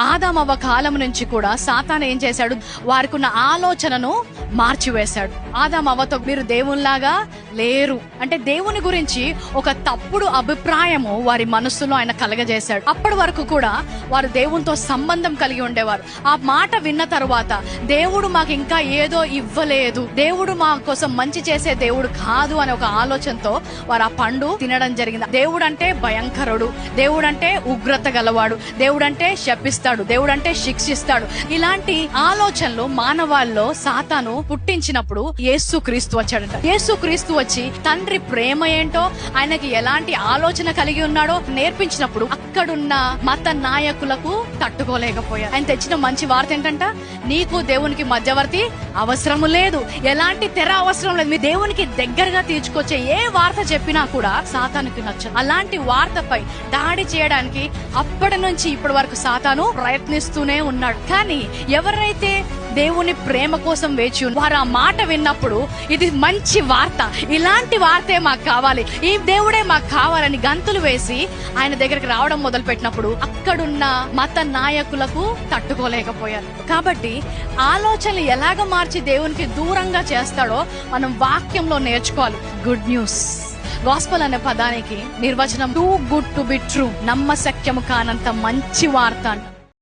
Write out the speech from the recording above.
ఆదామవ్వ కాలం నుంచి కూడా సాతాను ఏం చేశాడు? వారికి ఉన్న ఆలోచనను మార్చివేశాడు. ఆదామవ్వతో మీరు దేవునిలాగా లేరు అంటే దేవుని గురించి ఒక తప్పుడు అభిప్రాయము వారి మనస్సులో ఆయన కలగజేశాడు. అప్పటి వరకు కూడా వారు దేవునితో సంబంధం కలిగి ఉండేవారు. ఆ మాట విన్న తరువాత దేవుడు మాకు ఇంకా ఏదో ఇవ్వలేదు, దేవుడు మా కోసం మంచి చేసే దేవుడు కాదు అనే ఒక ఆలోచనతో వారు ఆ పండు తినడం జరిగింది. దేవుడు అంటే భయంకరుడు, దేవుడు అంటే ఉగ్రత గలవాడు, దేవుడు అంటే శపిస్తాడు, దేవుడు అంటే శిక్షిస్తాడు. ఇలాంటి ఆలోచనలు మానవాళ్ళలో సాతాను పుట్టించినప్పుడు యేసుక్రీస్తు వచ్చాడంట. యేసుక్రీస్తు వచ్చి తండ్రి ప్రేమ ఏంటో, ఆయనకి ఎలాంటి ఆలోచన కలిగి ఉన్నాడో నేర్పించినప్పుడు అక్కడున్న మత నాయకులకు తట్టుకోలేకపోయారు. ఆయన తెచ్చిన మంచి వార్త ఏంటంట, నీకు దేవునికి మధ్యవర్తి అవసరము లేదు, ఎలాంటి తెర అవసరం లేదు, మీ దేవునికి దగ్గరగా తీర్చుకొచ్చే ఏ వార్త చెప్పినా కూడా సాతానుకి నచ్చదు. అలాంటి వార్తపై దాడి చేయడానికి అప్పటి నుంచి ఇప్పటి వరకు సాతాను ప్రయత్నిస్తూనే ఉన్నాడు. కానీ ఎవరైతే దేవుని ప్రేమ కోసం వేచి వారు ఆ మాట విన్నప్పుడు ఇది మంచి వార్త, ఇలాంటి వార్తే మాకు కావాలి, ఈ దేవుడే మాకు కావాలని గంతులు వేసి ఆయన దగ్గరికి రావడం మొదలు పెట్టినప్పుడు అక్కడున్న మత నాయకులకు తట్టుకోలేకపోయారు. కాబట్టి ఆలోచనలు ఎలాగ మార్చి దేవునికి దూరంగా చేస్తాడో మనం వాక్యంలో నేర్చుకోవాలి. గుడ్ న్యూస్ గాస్పెల్ అనే పదానికి నిర్వచనం too good to be true, నమ్మశక్యము కానంత మంచి వార్త.